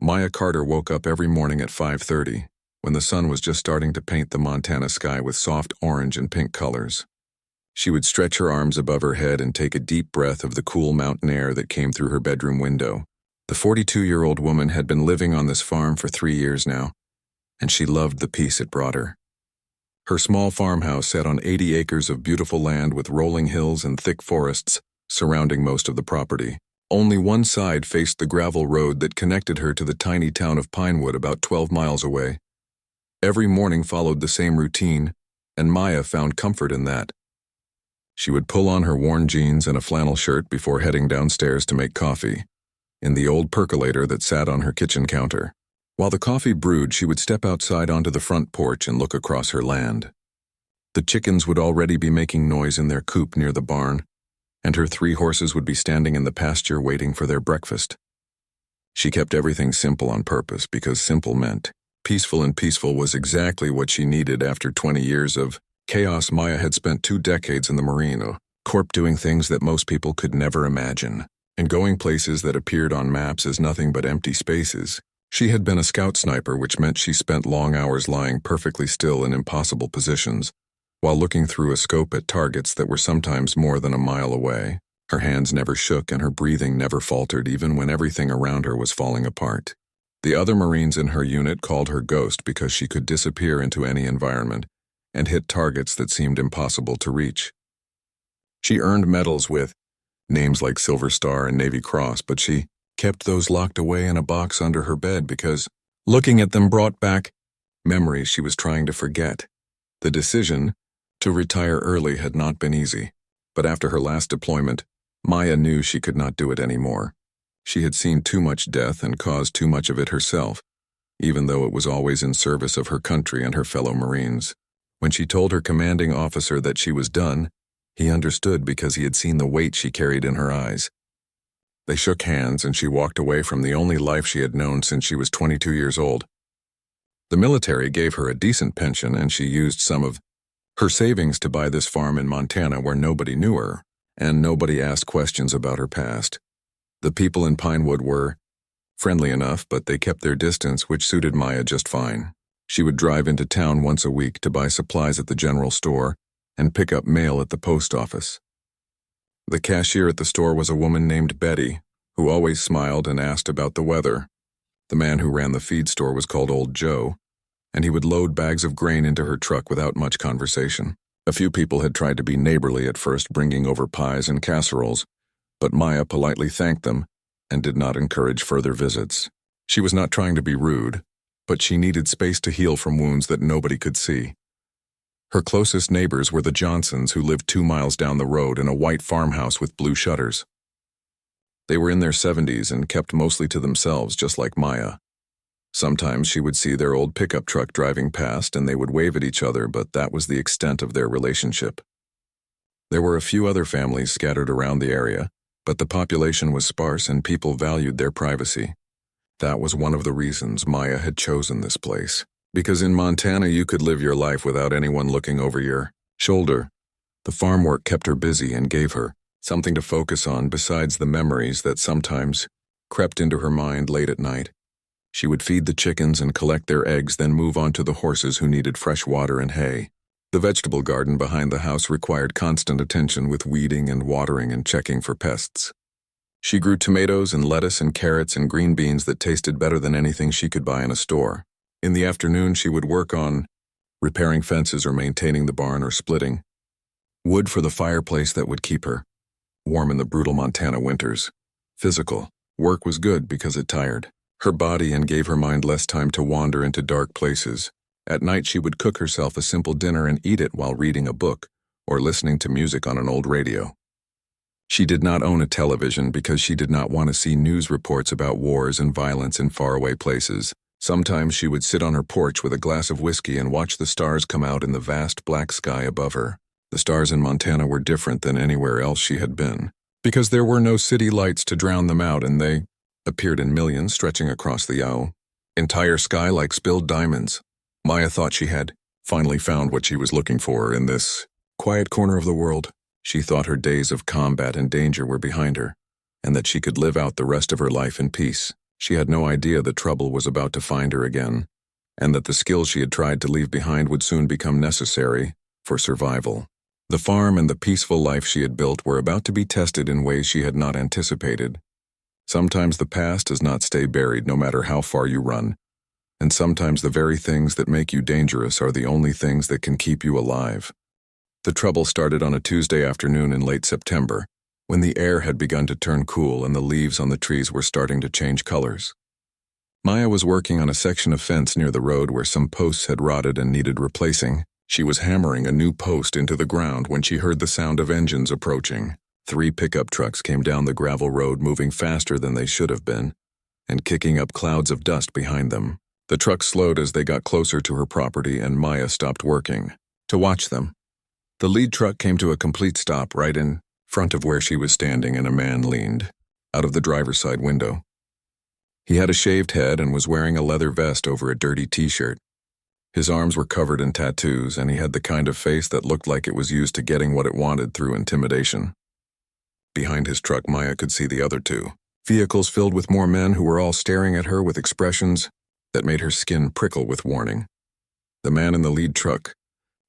Maya Carter woke up every morning at 5:30, when the sun was just starting to paint the Montana sky with soft orange and pink colors. She would stretch her arms above her head and take a deep breath of the cool mountain air that came through her bedroom window. The 42-year-old woman had been living on this farm for 3 years now, and she loved the peace it brought her. Her small farmhouse sat on 80 acres of beautiful land with rolling hills and thick forests surrounding most of the property. Only one side faced the gravel road that connected her to the tiny town of Pinewood about 12 miles away. Every morning followed the same routine, and Maya found comfort in that. She would pull on her worn jeans and a flannel shirt before heading downstairs to make coffee, in the old percolator that sat on her kitchen counter. While the coffee brewed, she would step outside onto the front porch and look across her land. The chickens would already be making noise in their coop near the barn, and her 3 horses would be standing in the pasture waiting for their breakfast. She kept everything simple on purpose because simple meant peaceful, and peaceful was exactly what she needed after 20 years of chaos. Maya had spent 2 decades in the Marine Corps doing things that most people could never imagine, and going places that appeared on maps as nothing but empty spaces. She had been a scout sniper, which meant she spent long hours lying perfectly still in impossible positions, while looking through a scope at targets that were sometimes more than a mile away. Her hands never shook and her breathing never faltered, even when everything around her was falling apart. The other Marines in her unit called her Ghost because she could disappear into any environment and hit targets that seemed impossible to reach. She earned medals with names like Silver Star and Navy Cross, but she kept those locked away in a box under her bed because looking at them brought back memories she was trying to forget. The decision to retire early had not been easy, but after her last deployment, Maya knew she could not do it anymore. She had seen too much death and caused too much of it herself, even though it was always in service of her country and her fellow Marines. When she told her commanding officer that she was done, he understood because he had seen the weight she carried in her eyes. They shook hands and she walked away from the only life she had known since she was 22 years old. The military gave her a decent pension and she used some of her savings to buy this farm in Montana where nobody knew her, and nobody asked questions about her past. The people in Pinewood were friendly enough, but they kept their distance, which suited Maya just fine. She would drive into town once a week to buy supplies at the general store and pick up mail at the post office. The cashier at the store was a woman named Betty, who always smiled and asked about the weather. The man who ran the feed store was called Old Joe, and he would load bags of grain into her truck without much conversation. A few people had tried to be neighborly at first, bringing over pies and casseroles, but Maya politely thanked them and did not encourage further visits. She was not trying to be rude, but she needed space to heal from wounds that nobody could see. Her closest neighbors were the Johnsons, who lived 2 miles down the road in a white farmhouse with blue shutters. They were in their 70s and kept mostly to themselves, just like Maya. Sometimes she would see their old pickup truck driving past and they would wave at each other, but that was the extent of their relationship. There were a few other families scattered around the area, but the population was sparse and people valued their privacy. That was one of the reasons Maya had chosen this place, because in Montana you could live your life without anyone looking over your shoulder. The farm work kept her busy and gave her something to focus on besides the memories that sometimes crept into her mind late at night. She would feed the chickens and collect their eggs, then move on to the horses who needed fresh water and hay. The vegetable garden behind the house required constant attention with weeding and watering and checking for pests. She grew tomatoes and lettuce and carrots and green beans that tasted better than anything she could buy in a store. In the afternoon, she would work on repairing fences or maintaining the barn or splitting wood for the fireplace that would keep her warm in the brutal Montana winters. Physical work was good because it tired her body and gave her mind less time to wander into dark places. At night, she would cook herself a simple dinner and eat it while reading a book or listening to music on an old radio. She did not own a television because she did not want to see news reports about wars and violence in faraway places. Sometimes she would sit on her porch with a glass of whiskey and watch the stars come out in the vast black sky above her. The stars in Montana were different than anywhere else she had been, because there were no city lights to drown them out, and they appeared in millions stretching across the entire sky like spilled diamonds. Maya thought she had finally found what she was looking for in this quiet corner of the world. She thought her days of combat and danger were behind her, and that she could live out the rest of her life in peace. She had no idea that trouble was about to find her again, and that the skills she had tried to leave behind would soon become necessary for survival. The farm and the peaceful life she had built were about to be tested in ways she had not anticipated. Sometimes the past does not stay buried no matter how far you run, and sometimes the very things that make you dangerous are the only things that can keep you alive. The trouble started on a Tuesday afternoon in late September, when the air had begun to turn cool and the leaves on the trees were starting to change colors. Maya was working on a section of fence near the road where some posts had rotted and needed replacing. She was hammering a new post into the ground when she heard the sound of engines approaching. 3 pickup trucks came down the gravel road, moving faster than they should have been, and kicking up clouds of dust behind them. The trucks slowed as they got closer to her property, and Maya stopped working to watch them. The lead truck came to a complete stop right in front of where she was standing, and a man leaned out of the driver's side window. He had a shaved head and was wearing a leather vest over a dirty t-shirt. His arms were covered in tattoos, and he had the kind of face that looked like it was used to getting what it wanted through intimidation. Behind his truck, Maya could see the other 2 vehicles filled with more men who were all staring at her with expressions that made her skin prickle with warning. The man in the lead truck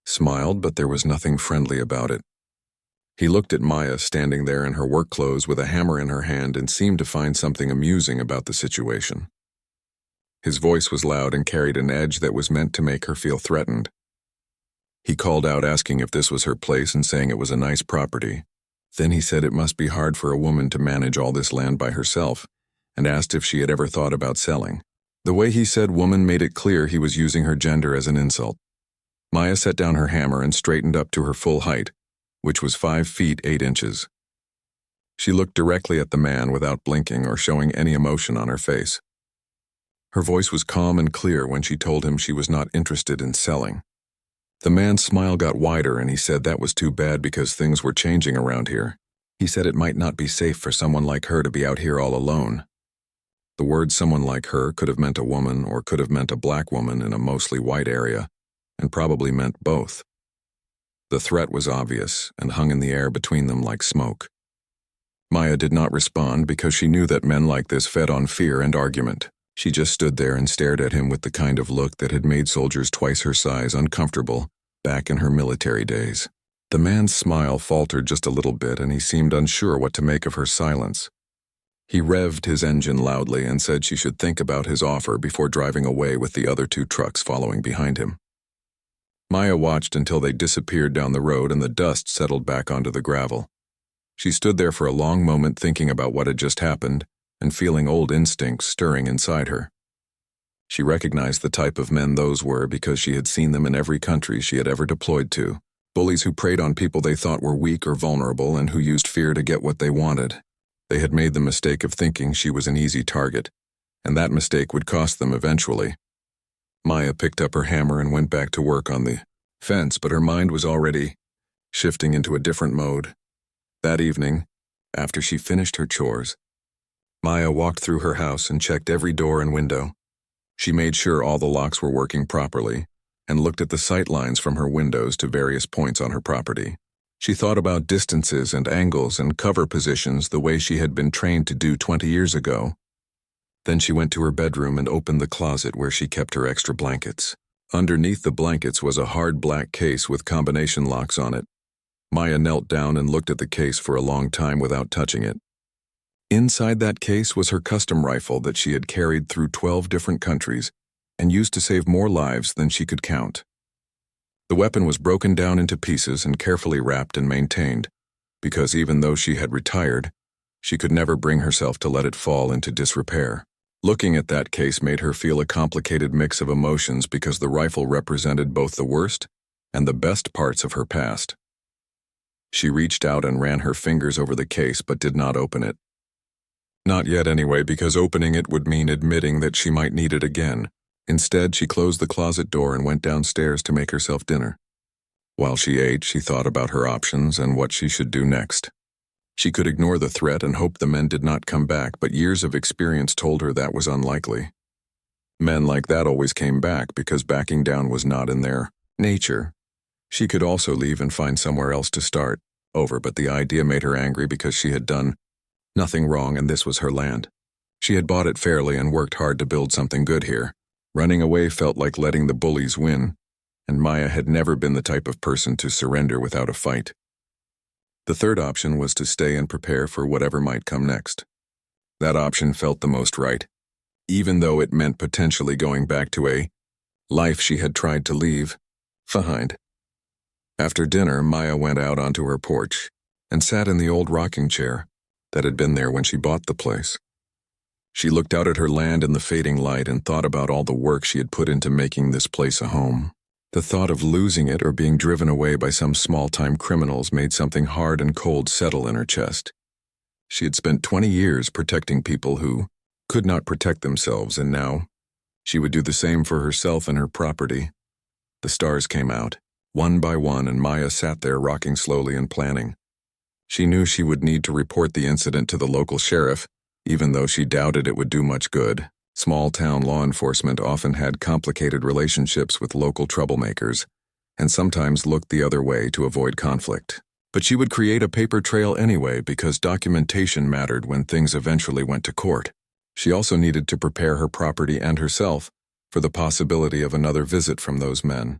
smiled, but there was nothing friendly about it. He looked at Maya standing there in her work clothes with a hammer in her hand and seemed to find something amusing about the situation. His voice was loud and carried an edge that was meant to make her feel threatened. He called out, asking if this was her place and saying it was a nice property. Then he said it must be hard for a woman to manage all this land by herself, and asked if she had ever thought about selling. The way he said woman made it clear he was using her gender as an insult. Maya set down her hammer and straightened up to her full height, which was 5 feet 8 inches. She looked directly at the man without blinking or showing any emotion on her face. Her voice was calm and clear when she told him she was not interested in selling. The man's smile got wider, and he said that was too bad because things were changing around here. He said it might not be safe for someone like her to be out here all alone. The word someone like her could have meant a woman or could have meant a black woman in a mostly white area, and probably meant both. The threat was obvious and hung in the air between them like smoke. Maya did not respond because she knew that men like this fed on fear and argument. She just stood there and stared at him with the kind of look that had made soldiers twice her size uncomfortable back in her military days. The man's smile faltered just a little bit, and he seemed unsure what to make of her silence. He revved his engine loudly and said she should think about his offer before driving away with the other 2 trucks following behind him. Maya watched until they disappeared down the road and the dust settled back onto the gravel. She stood there for a long moment thinking about what had just happened and feeling old instincts stirring inside her. She recognized the type of men those were because she had seen them in every country she had ever deployed to. Bullies who preyed on people they thought were weak or vulnerable and who used fear to get what they wanted. They had made the mistake of thinking she was an easy target, and that mistake would cost them eventually. Maya picked up her hammer and went back to work on the fence, but her mind was already shifting into a different mode. That evening, after she finished her chores, Maya walked through her house and checked every door and window. She made sure all the locks were working properly and looked at the sight lines from her windows to various points on her property. She thought about distances and angles and cover positions the way she had been trained to do 20 years ago. Then she went to her bedroom and opened the closet where she kept her extra blankets. Underneath the blankets was a hard black case with combination locks on it. Maya knelt down and looked at the case for a long time without touching it. Inside that case was her custom rifle that she had carried through 12 different countries and used to save more lives than she could count. The weapon was broken down into pieces and carefully wrapped and maintained, because even though she had retired, she could never bring herself to let it fall into disrepair. Looking at that case made her feel a complicated mix of emotions because the rifle represented both the worst and the best parts of her past. She reached out and ran her fingers over the case but did not open it. Not yet anyway, because opening it would mean admitting that she might need it again. Instead, she closed the closet door and went downstairs to make herself dinner. While she ate, she thought about her options and what she should do next. She could ignore the threat and hope the men did not come back, but years of experience told her that was unlikely. Men like that always came back because backing down was not in their nature. She could also leave and find somewhere else to start over, but the idea made her angry because she had done nothing wrong and this was her land. She had bought it fairly and worked hard to build something good here. Running away felt like letting the bullies win, and Maya had never been the type of person to surrender without a fight. The third option was to stay and prepare for whatever might come next. That option felt the most right, even though it meant potentially going back to a life she had tried to leave behind. After dinner, Maya went out onto her porch and sat in the old rocking chair that had been there when she bought the place. She looked out at her land in the fading light and thought about all the work she had put into making this place a home. The thought of losing it or being driven away by some small-time criminals made something hard and cold settle in her chest. She had spent 20 years protecting people who could not protect themselves, and now she would do the same for herself and her property. The stars came out, one by one, and Maya sat there rocking slowly and planning. She knew she would need to report the incident to the local sheriff, even though she doubted it would do much good. Small-town law enforcement often had complicated relationships with local troublemakers, and sometimes looked the other way to avoid conflict. But she would create a paper trail anyway because documentation mattered when things eventually went to court. She also needed to prepare her property and herself for the possibility of another visit from those men.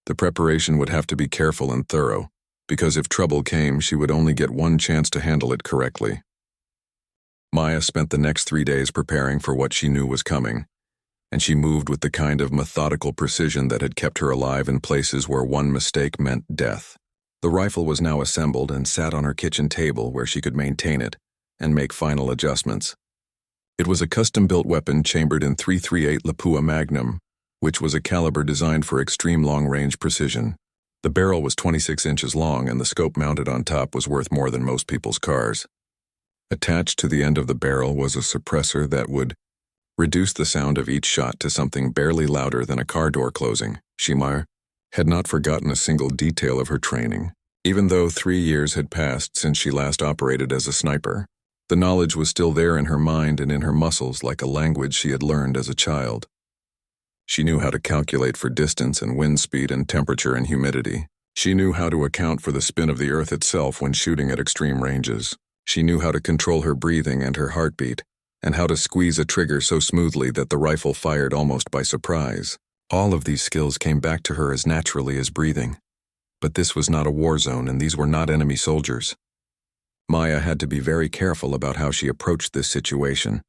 The preparation would have to be careful and thorough, because if trouble came, she would only get one chance to handle it correctly. Maya spent the next 3 days preparing for what she knew was coming, and she moved with the kind of methodical precision that had kept her alive in places where one mistake meant death. The rifle was now assembled and sat on her kitchen table where she could maintain it and make final adjustments. It was a custom-built weapon chambered in .338 Lapua Magnum, which was a caliber designed for extreme long-range precision. The barrel was 26 inches long, and the scope mounted on top was worth more than most people's cars. Attached to the end of the barrel was a suppressor that would reduce the sound of each shot to something barely louder than a car door closing. Shimar had not forgotten a single detail of her training. Even though 3 years had passed since she last operated as a sniper, the knowledge was still there in her mind and in her muscles like a language she had learned as a child. She knew how to calculate for distance and wind speed and temperature and humidity. She knew how to account for the spin of the earth itself when shooting at extreme ranges. She knew how to control her breathing and her heartbeat, and how to squeeze a trigger so smoothly that the rifle fired almost by surprise. All of these skills came back to her as naturally as breathing. But this was not a war zone, and these were not enemy soldiers. Maya had to be very careful about how she approached this situation,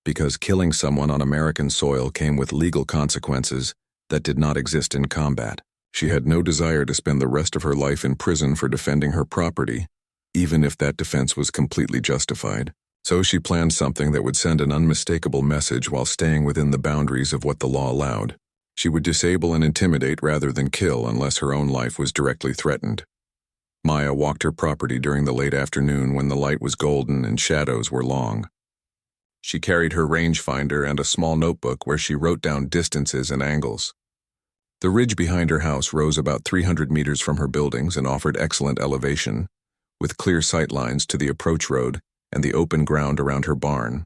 because killing someone on American soil came with legal consequences that did not exist in combat. She had no desire to spend the rest of her life in prison for defending her property, even if that defense was completely justified. So she planned something that would send an unmistakable message while staying within the boundaries of what the law allowed. She would disable and intimidate rather than kill unless her own life was directly threatened. Maya walked her property during the late afternoon when the light was golden and shadows were long. She carried her rangefinder and a small notebook where she wrote down distances and angles. The ridge behind her house rose about 300 meters from her buildings and offered excellent elevation, with clear sight lines to the approach road and the open ground around her barn.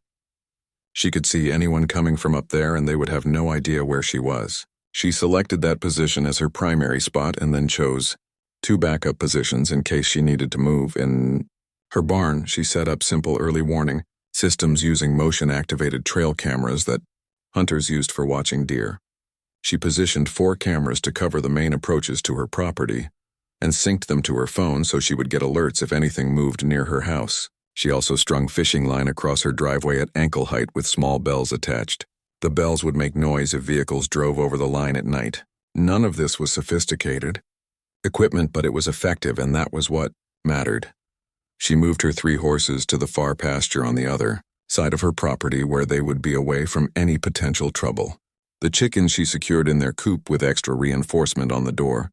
She could see anyone coming from up there and they would have no idea where she was. She selected that position as her primary spot and then chose 2 backup positions in case she needed to move. In her barn, she set up simple early warning systems using motion-activated trail cameras that hunters used for watching deer. She positioned 4 cameras to cover the main approaches to her property and synced them to her phone so she would get alerts if anything moved near her house. She also strung fishing line across her driveway at ankle height with small bells attached. The bells would make noise if vehicles drove over the line at night. None of this was sophisticated equipment, but it was effective, and that was what mattered. She moved her 3 horses to the far pasture on the other side of her property where they would be away from any potential trouble. The chickens she secured in their coop with extra reinforcement on the door.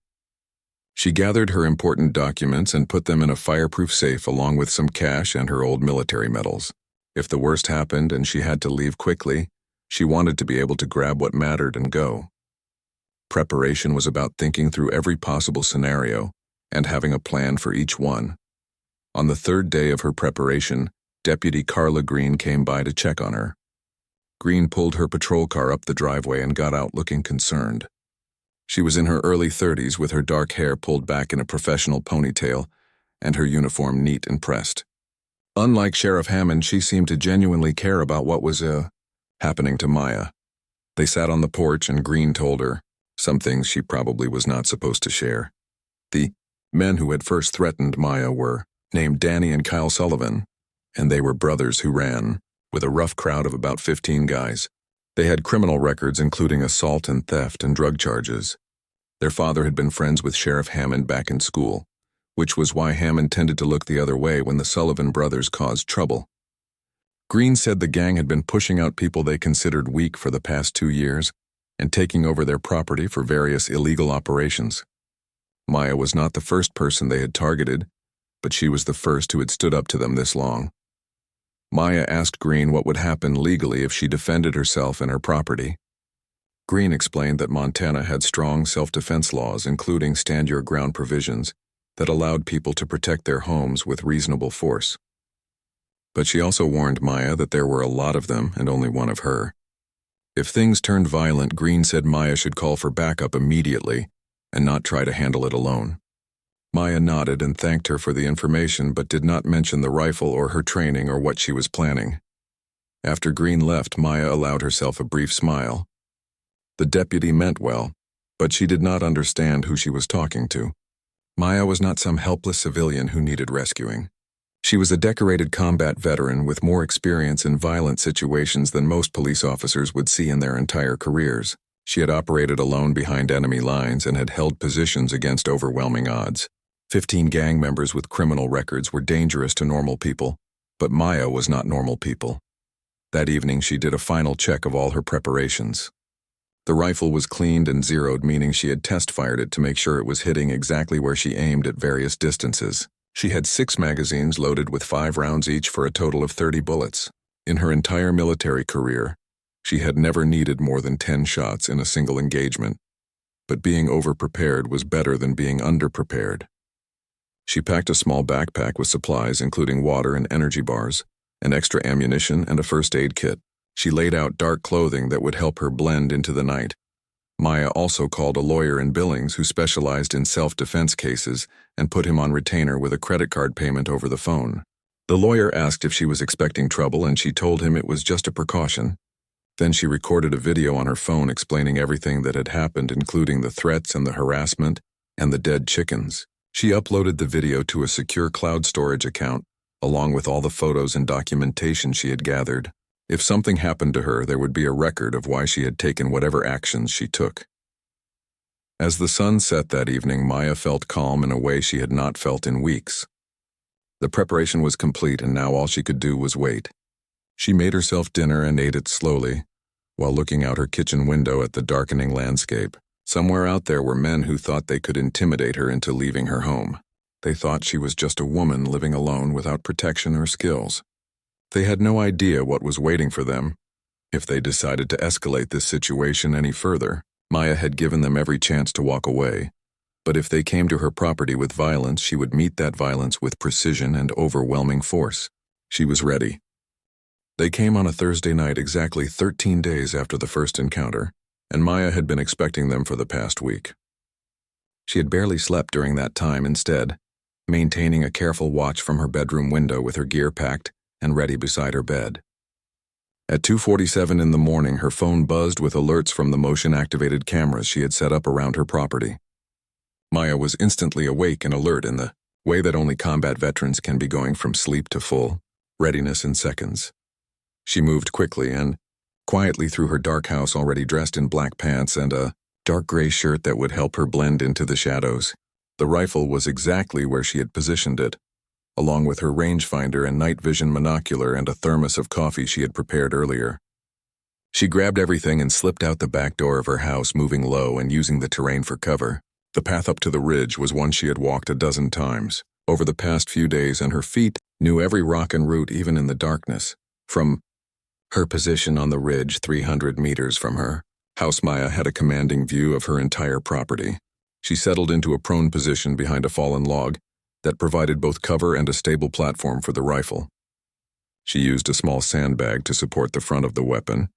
She gathered her important documents and put them in a fireproof safe along with some cash and her old military medals. If the worst happened and she had to leave quickly, she wanted to be able to grab what mattered and go. Preparation was about thinking through every possible scenario and having a plan for each one. On the 3rd day of her preparation, Deputy Carla Green came by to check on her. Green pulled her patrol car up the driveway and got out looking concerned. She was in her early 30s with her dark hair pulled back in a professional ponytail and her uniform neat and pressed. Unlike Sheriff Hammond, she seemed to genuinely care about what was, happening to Maya. They sat on the porch and Green told her some things she probably was not supposed to share. The men who had first threatened Maya were named Danny and Kyle Sullivan, and they were brothers who ran with a rough crowd of about 15 guys. They had criminal records including assault and theft and drug charges. Their father had been friends with Sheriff Hammond back in school, which was why Hammond tended to look the other way when the Sullivan brothers caused trouble. Green said the gang had been pushing out people they considered weak for the past 2 years and taking over their property for various illegal operations. Maya was not the first person they had targeted, but she was the first who had stood up to them this long. Maya asked Green what would happen legally if she defended herself and her property. Green explained that Montana had strong self-defense laws, including stand-your-ground provisions, that allowed people to protect their homes with reasonable force. But she also warned Maya that there were a lot of them and only one of her. If things turned violent, Green said Maya should call for backup immediately and not try to handle it alone. Maya nodded and thanked her for the information but did not mention the rifle or her training or what she was planning. After Green left, Maya allowed herself a brief smile. The deputy meant well, but she did not understand who she was talking to. Maya was not some helpless civilian who needed rescuing. She was a decorated combat veteran with more experience in violent situations than most police officers would see in their entire careers. She had operated alone behind enemy lines and had held positions against overwhelming odds. 15 gang members with criminal records were dangerous to normal people, but Maya was not normal people. That evening she did a final check of all her preparations. The rifle was cleaned and zeroed, meaning she had test-fired it to make sure it was hitting exactly where she aimed at various distances. She had 6 magazines loaded with 5 rounds each for a total of 30 bullets. In her entire military career, she had never needed more than 10 shots in a single engagement. But being over-prepared was better than being under-prepared. She packed a small backpack with supplies including water and energy bars, an extra ammunition, and a first aid kit. She laid out dark clothing that would help her blend into the night. Maya also called a lawyer in Billings who specialized in self-defense cases and put him on retainer with a credit card payment over the phone. The lawyer asked if she was expecting trouble and she told him it was just a precaution. Then she recorded a video on her phone explaining everything that had happened, including the threats and the harassment and the dead chickens. She uploaded the video to a secure cloud storage account, along with all the photos and documentation she had gathered. If something happened to her, there would be a record of why she had taken whatever actions she took. As the sun set that evening, Maya felt calm in a way she had not felt in weeks. The preparation was complete, and now all she could do was wait. She made herself dinner and ate it slowly, while looking out her kitchen window at the darkening landscape. Somewhere out there were men who thought they could intimidate her into leaving her home. They thought she was just a woman living alone without protection or skills. They had no idea what was waiting for them if they decided to escalate this situation any further. Maya had given them every chance to walk away, but if they came to her property with violence, she would meet that violence with precision and overwhelming force. She was ready. They came on a Thursday night exactly 13 days after the first encounter, and Maya had been expecting them for the past week. She had barely slept during that time, instead, maintaining a careful watch from her bedroom window with her gear packed and ready beside her bed. At 2:47 in the morning, her phone buzzed with alerts from the motion-activated cameras she had set up around her property. Maya was instantly awake and alert in the way that only combat veterans can be, going from sleep to full readiness in seconds. She moved quickly and quietly through her dark house, already dressed in black pants and a dark gray shirt that would help her blend into the shadows. The rifle was exactly where she had positioned it, along with her rangefinder and night vision monocular and a thermos of coffee she had prepared earlier. She grabbed everything and slipped out the back door of her house, moving low and using the terrain for cover. The path up to the ridge was one she had walked a dozen times over the past few days, and her feet knew every rock and root even in the darkness. From her position on the ridge 300 meters from her house, Maya had a commanding view of her entire property. She settled into a prone position behind a fallen log that provided both cover and a stable platform for the rifle. She used a small sandbag to support the front of the weapon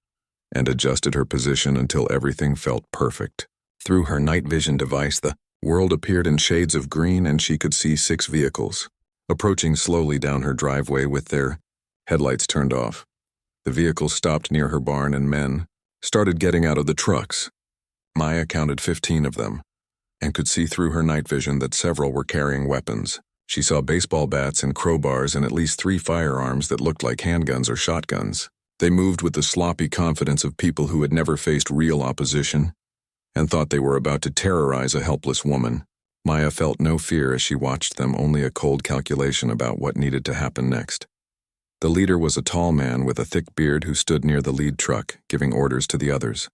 and adjusted her position until everything felt perfect. Through her night vision device, the world appeared in shades of green, and she could see 6 vehicles. approaching slowly down her driveway with their headlights turned off. The vehicles stopped near her barn and men started getting out of the trucks. Maya counted 15 of them and could see through her night vision that several were carrying weapons. She saw baseball bats and crowbars and at least 3 firearms that looked like handguns or shotguns. They moved with the sloppy confidence of people who had never faced real opposition and thought they were about to terrorize a helpless woman. Maya felt no fear as she watched them, only a cold calculation about what needed to happen next. The leader was a tall man with a thick beard who stood near the lead truck, giving orders to the others.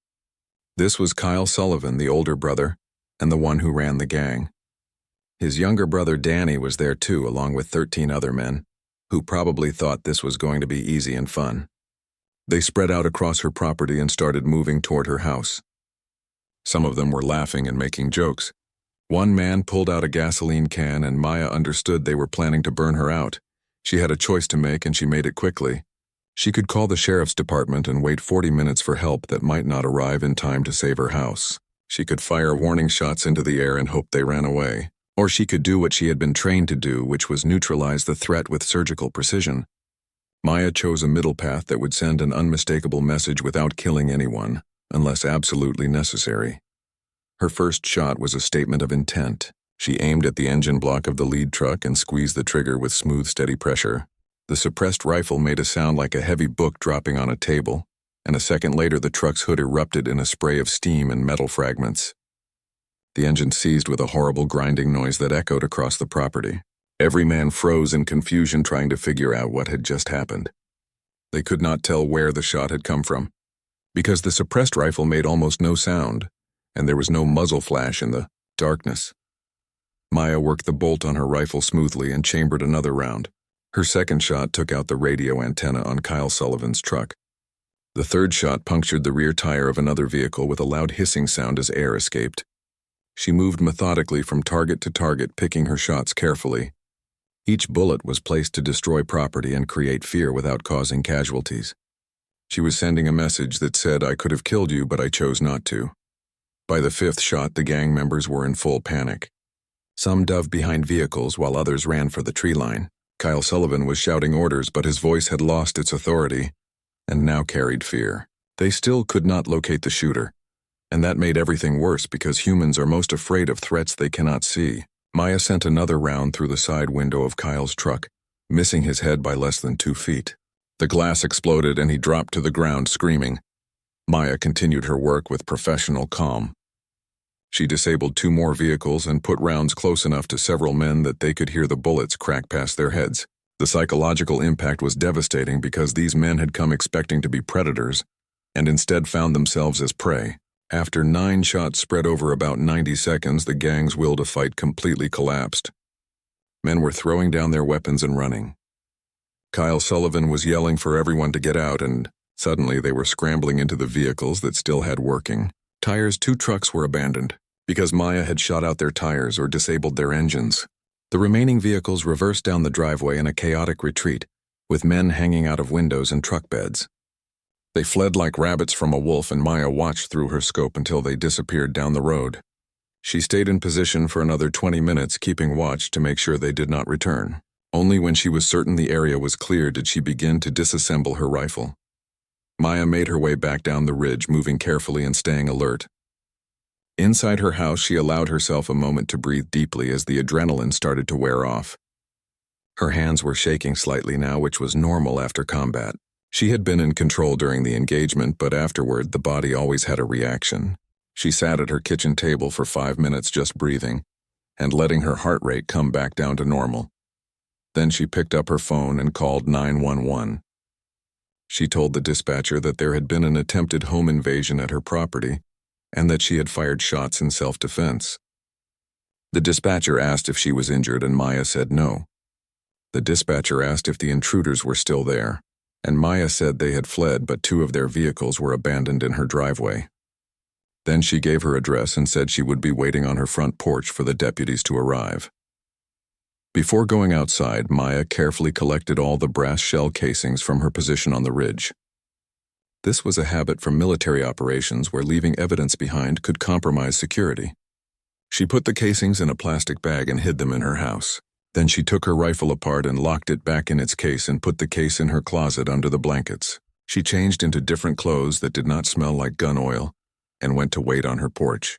This was Kyle Sullivan, the older brother, and the one who ran the gang. His younger brother Danny was there too, along with 13 other men, who probably thought this was going to be easy and fun. They spread out across her property and started moving toward her house. Some of them were laughing and making jokes. One man pulled out a gasoline can and Maya understood they were planning to burn her out. She had a choice to make and she made it quickly. She could call the sheriff's department and wait 40 minutes for help that might not arrive in time to save her house. She could fire warning shots into the air and hope they ran away. Or she could do what she had been trained to do, which was neutralize the threat with surgical precision. Maya chose a middle path that would send an unmistakable message without killing anyone, unless absolutely necessary. Her first shot was a statement of intent. She aimed at the engine block of the lead truck and squeezed the trigger with smooth, steady pressure. The suppressed rifle made a sound like a heavy book dropping on a table, and a second later the truck's hood erupted in a spray of steam and metal fragments. The engine seized with a horrible grinding noise that echoed across the property. Every man froze in confusion trying to figure out what had just happened. They could not tell where the shot had come from, because the suppressed rifle made almost no sound, and there was no muzzle flash in the darkness. Maya worked the bolt on her rifle smoothly and chambered another round. Her second shot took out the radio antenna on Kyle Sullivan's truck. The third shot punctured the rear tire of another vehicle with a loud hissing sound as air escaped. She moved methodically from target to target, picking her shots carefully. Each bullet was placed to destroy property and create fear without causing casualties. She was sending a message that said, "I could have killed you, but I chose not to." By the 5th shot, the gang members were in full panic. Some dove behind vehicles while others ran for the tree line. Kyle Sullivan was shouting orders, but his voice had lost its authority and now carried fear. They still could not locate the shooter, and that made everything worse because humans are most afraid of threats they cannot see. Maya sent another round through the side window of Kyle's truck, missing his head by less than 2 feet. The glass exploded and he dropped to the ground screaming. Maya continued her work with professional calm. She disabled 2 more vehicles and put rounds close enough to several men that they could hear the bullets crack past their heads. The psychological impact was devastating because these men had come expecting to be predators and instead found themselves as prey. After 9 shots spread over about 90 seconds, the gang's will to fight completely collapsed. Men were throwing down their weapons and running. Kyle Sullivan was yelling for everyone to get out, and suddenly they were scrambling into the vehicles that still had working tires. 2 trucks were abandoned because Maya had shot out their tires or disabled their engines. The remaining vehicles reversed down the driveway in a chaotic retreat, with men hanging out of windows and truck beds. They fled like rabbits from a wolf, and Maya watched through her scope until they disappeared down the road. She stayed in position for another 20 minutes, keeping watch to make sure they did not return. Only when she was certain the area was clear did she begin to disassemble her rifle. Maya made her way back down the ridge, moving carefully and staying alert. Inside her house, she allowed herself a moment to breathe deeply as the adrenaline started to wear off. Her hands were shaking slightly now, which was normal after combat. She had been in control during the engagement, but afterward the body always had a reaction. She sat at her kitchen table for 5 minutes just breathing and letting her heart rate come back down to normal. Then she picked up her phone and called 911. She told the dispatcher that there had been an attempted home invasion at her property and that she had fired shots in self-defense. The dispatcher asked if she was injured, and Maya said no. The dispatcher asked if the intruders were still there, and Maya said they had fled, but 2 of their vehicles were abandoned in her driveway. Then she gave her address and said she would be waiting on her front porch for the deputies to arrive. Before going outside, Maya carefully collected all the brass shell casings from her position on the ridge. This was a habit from military operations where leaving evidence behind could compromise security. She put the casings in a plastic bag and hid them in her house. Then she took her rifle apart and locked it back in its case and put the case in her closet under the blankets. She changed into different clothes that did not smell like gun oil and went to wait on her porch.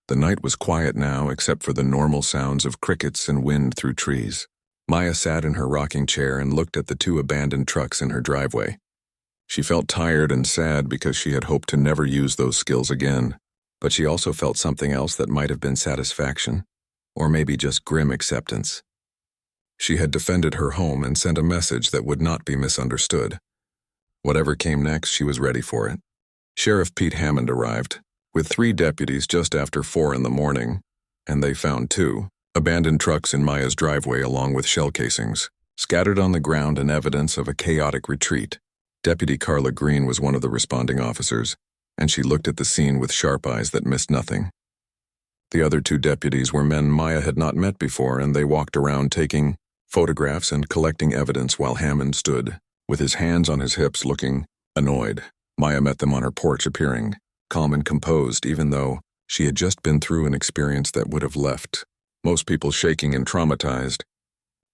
The night was quiet now except for the normal sounds of crickets and wind through trees. Maya sat in her rocking chair and looked at the 2 abandoned trucks in her driveway. She felt tired and sad because she had hoped to never use those skills again, but she also felt something else that might have been satisfaction, or maybe just grim acceptance. She had defended her home and sent a message that would not be misunderstood. Whatever came next, she was ready for it. Sheriff Pete Hammond arrived, with 3 deputies just after 4 in the morning, and they found 2 abandoned trucks in Maya's driveway along with shell casings, scattered on the ground and evidence of a chaotic retreat. Deputy Carla Green was one of the responding officers, and she looked at the scene with sharp eyes that missed nothing. The other 2 deputies were men Maya had not met before, and they walked around taking photographs and collecting evidence while Hammond stood, with his hands on his hips, looking annoyed. Maya met them on her porch, appearing calm and composed, even though she had just been through an experience that would have left most people shaking and traumatized.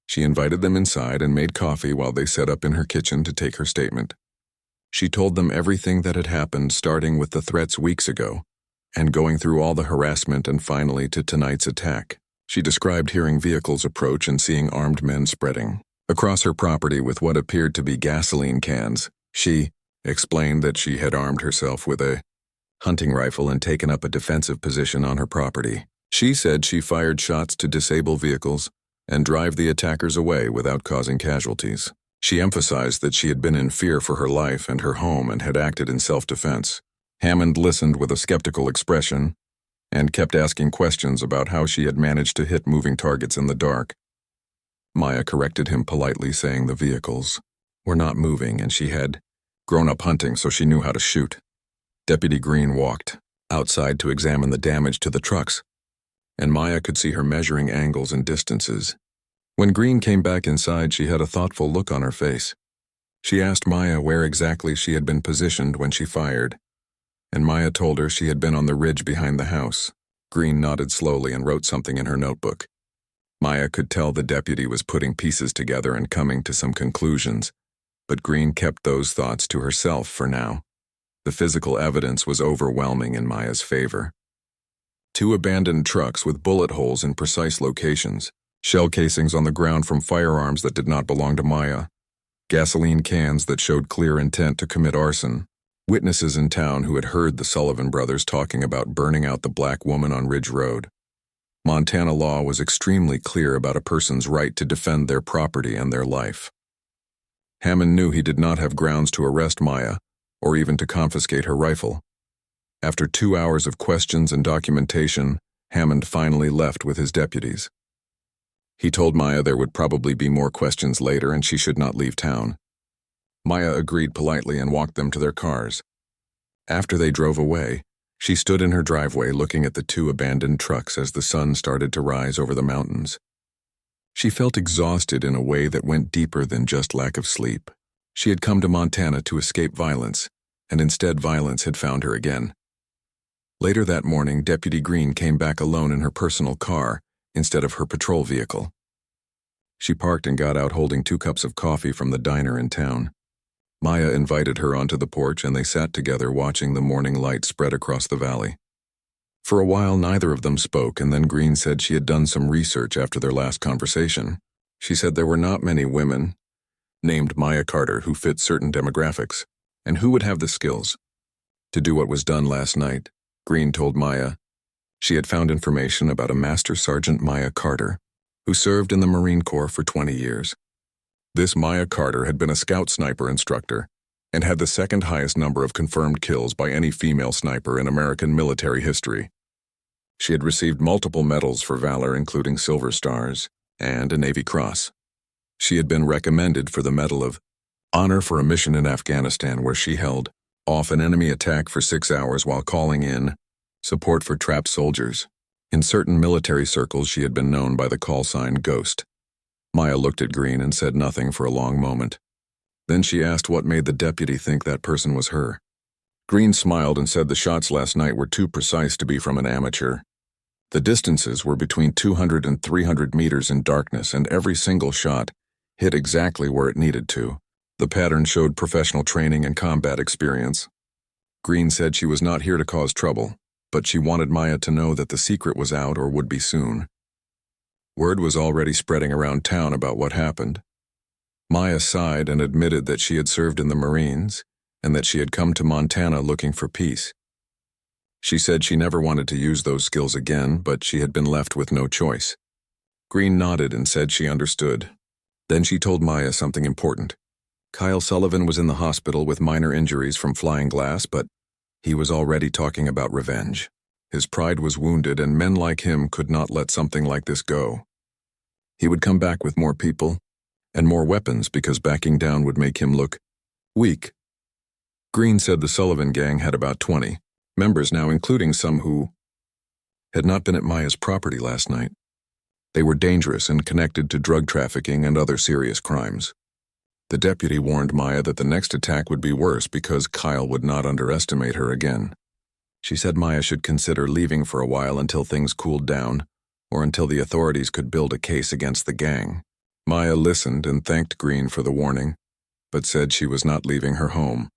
She invited them inside and made coffee while they set up in her kitchen to take her statement. She told them everything that had happened, starting with the threats weeks ago, and going through all the harassment and finally to tonight's attack. She described hearing vehicles approach and seeing armed men spreading across her property with what appeared to be gasoline cans. She explained that she had armed herself with a hunting rifle and taken up a defensive position on her property. She said she fired shots to disable vehicles and drive the attackers away without causing casualties. She emphasized that she had been in fear for her life and her home and had acted in self-defense. Hammond listened with a skeptical expression and kept asking questions about how she had managed to hit moving targets in the dark. Maya corrected him politely, saying the vehicles were not moving and she had grown up hunting, so she knew how to shoot. Deputy Green walked outside to examine the damage to the trucks, and Maya could see her measuring angles and distances. When Green came back inside, she had a thoughtful look on her face. She asked Maya where exactly she had been positioned when she fired, and Maya told her she had been on the ridge behind the house. Green nodded slowly and wrote something in her notebook. Maya could tell the deputy was putting pieces together and coming to some conclusions, but Green kept those thoughts to herself for now. The physical evidence was overwhelming in Maya's favor. 2 abandoned trucks with bullet holes in precise locations, shell casings on the ground from firearms that did not belong to Maya, gasoline cans that showed clear intent to commit arson, witnesses in town who had heard the Sullivan brothers talking about burning out the black woman on Ridge Road. Montana law was extremely clear about a person's right to defend their property and their life. Hammond knew he did not have grounds to arrest Maya or even to confiscate her rifle. After 2 hours of questions and documentation, Hammond finally left with his deputies. He told Maya there would probably be more questions later and she should not leave town. Maya agreed politely and walked them to their cars. After they drove away, she stood in her driveway looking at the 2 abandoned trucks as the sun started to rise over the mountains. She felt exhausted in a way that went deeper than just lack of sleep. She had come to Montana to escape violence, and instead violence had found her again. Later that morning, Deputy Green came back alone in her personal car instead of her patrol vehicle. She parked and got out holding 2 cups of coffee from the diner in town. Maya invited her onto the porch and they sat together watching the morning light spread across the valley. For a while, neither of them spoke, and then Green said she had done some research after their last conversation. She said there were not many women named Maya Carter who fit certain demographics, and who would have the skills to do what was done last night. Green told Maya she had found information about a Master Sergeant Maya Carter, who served in the Marine Corps for 20 years. This Maya Carter had been a scout sniper instructor and had the 2nd highest number of confirmed kills by any female sniper in American military history. She had received multiple medals for valor, including Silver Stars and a Navy Cross. She had been recommended for the Medal of Honor for a mission in Afghanistan where she held off an enemy attack for 6 hours while calling in support for trapped soldiers. In certain military circles, she had been known by the call sign Ghost. Maya looked at Green and said nothing for a long moment. Then she asked what made the deputy think that person was her. Green smiled and said the shots last night were too precise to be from an amateur. The distances were between 200 and 300 meters in darkness, and every single shot hit exactly where it needed to. The pattern showed professional training and combat experience. Green said she was not here to cause trouble, but she wanted Maya to know that the secret was out or would be soon. Word was already spreading around town about what happened. Maya sighed and admitted that she had served in the Marines and that she had come to Montana looking for peace. She said she never wanted to use those skills again, but she had been left with no choice. Green nodded and said she understood. Then she told Maya something important. Kyle Sullivan was in the hospital with minor injuries from flying glass, but he was already talking about revenge. His pride was wounded, and men like him could not let something like this go. He would come back with more people and more weapons because backing down would make him look weak. Green said the Sullivan gang had about 20 members now, including some who had not been at Maya's property last night. They were dangerous and connected to drug trafficking and other serious crimes. The deputy warned Maya that the next attack would be worse because Kyle would not underestimate her again. She said Maya should consider leaving for a while until things cooled down, or until the authorities could build a case against the gang. Maya listened and thanked Green for the warning, but said she was not leaving her home.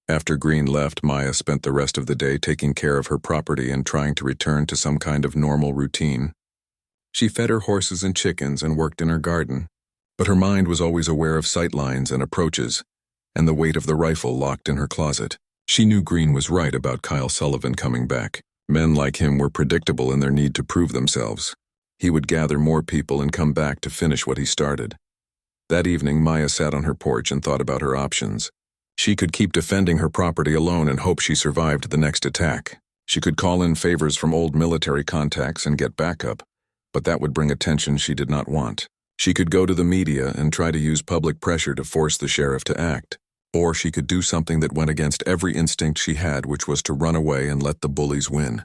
After Green left, Maya spent the rest of the day taking care of her property and trying to return to some kind of normal routine. She fed her horses and chickens and worked in her garden, but her mind was always aware of sight lines and approaches, and the weight of the rifle locked in her closet. She knew Green was right about Kyle Sullivan coming back. Men like him were predictable in their need to prove themselves. He would gather more people and come back to finish what he started. That evening, Maya sat on her porch and thought about her options. She could keep defending her property alone and hope she survived the next attack. She could call in favors from old military contacts and get backup, but that would bring attention she did not want. She could go to the media and try to use public pressure to force the sheriff to act. Or she could do something that went against every instinct she had, which was to run away and let the bullies win.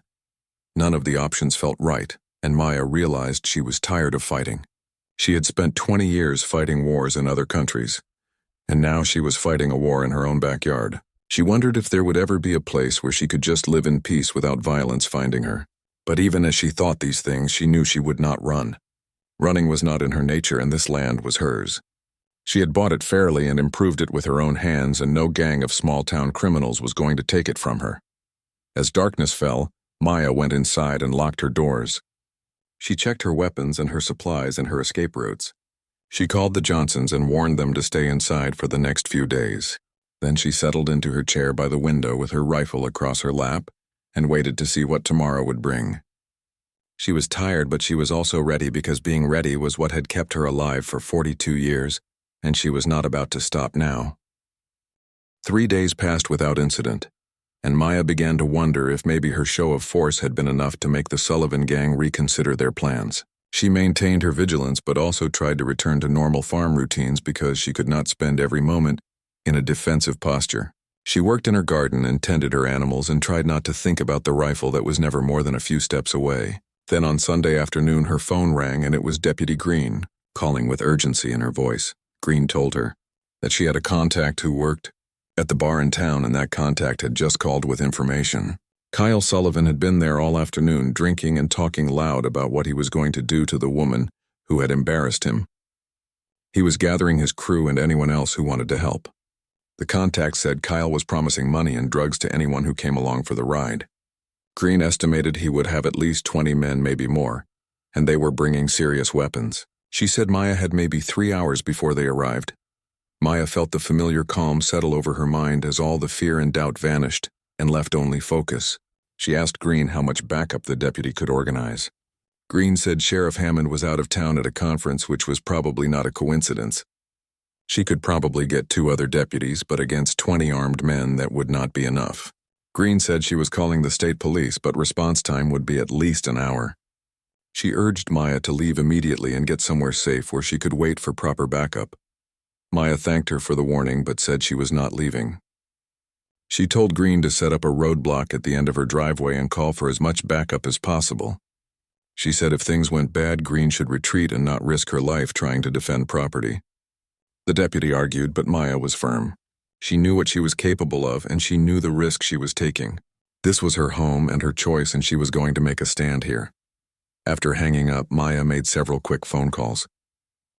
None of the options felt right, and Maya realized she was tired of fighting. She had spent 20 years fighting wars in other countries, and now she was fighting a war in her own backyard. She wondered if there would ever be a place where she could just live in peace without violence finding her. But even as she thought these things, she knew she would not run. Running was not in her nature, and this land was hers. She had bought it fairly and improved it with her own hands, and no gang of small-town criminals was going to take it from her. As darkness fell, Maya went inside and locked her doors. She checked her weapons and her supplies and her escape routes. She called the Johnsons and warned them to stay inside for the next few days. Then she settled into her chair by the window with her rifle across her lap and waited to see what tomorrow would bring. She was tired, but she was also ready because being ready was what had kept her alive for 42 years, and she was not about to stop now. 3 days passed without incident, and Maya began to wonder if maybe her show of force had been enough to make the Sullivan gang reconsider their plans. She maintained her vigilance but also tried to return to normal farm routines because she could not spend every moment in a defensive posture. She worked in her garden and tended her animals and tried not to think about the rifle that was never more than a few steps away. Then on Sunday afternoon her phone rang and it was Deputy Green, calling with urgency in her voice. Green told her that she had a contact who worked at the bar in town, and that contact had just called with information. Kyle Sullivan had been there all afternoon, drinking and talking loud about what he was going to do to the woman who had embarrassed him. He was gathering his crew and anyone else who wanted to help. The contact said Kyle was promising money and drugs to anyone who came along for the ride. Green estimated he would have at least 20 men, maybe more, and they were bringing serious weapons. She said Maya had maybe 3 hours before they arrived. Maya felt the familiar calm settle over her mind as all the fear and doubt vanished and left only focus. She asked Green how much backup the deputy could organize. Green said Sheriff Hammond was out of town at a conference, which was probably not a coincidence. She could probably get 2 other deputies, but against 20 armed men, that would not be enough. Green said she was calling the state police, but response time would be at least an hour. She urged Maya to leave immediately and get somewhere safe where she could wait for proper backup. Maya thanked her for the warning but said she was not leaving. She told Green to set up a roadblock at the end of her driveway and call for as much backup as possible. She said if things went bad, Green should retreat and not risk her life trying to defend property. The deputy argued, but Maya was firm. She knew what she was capable of, and she knew the risk she was taking. This was her home and her choice, and she was going to make a stand here. After hanging up, Maya made several quick phone calls.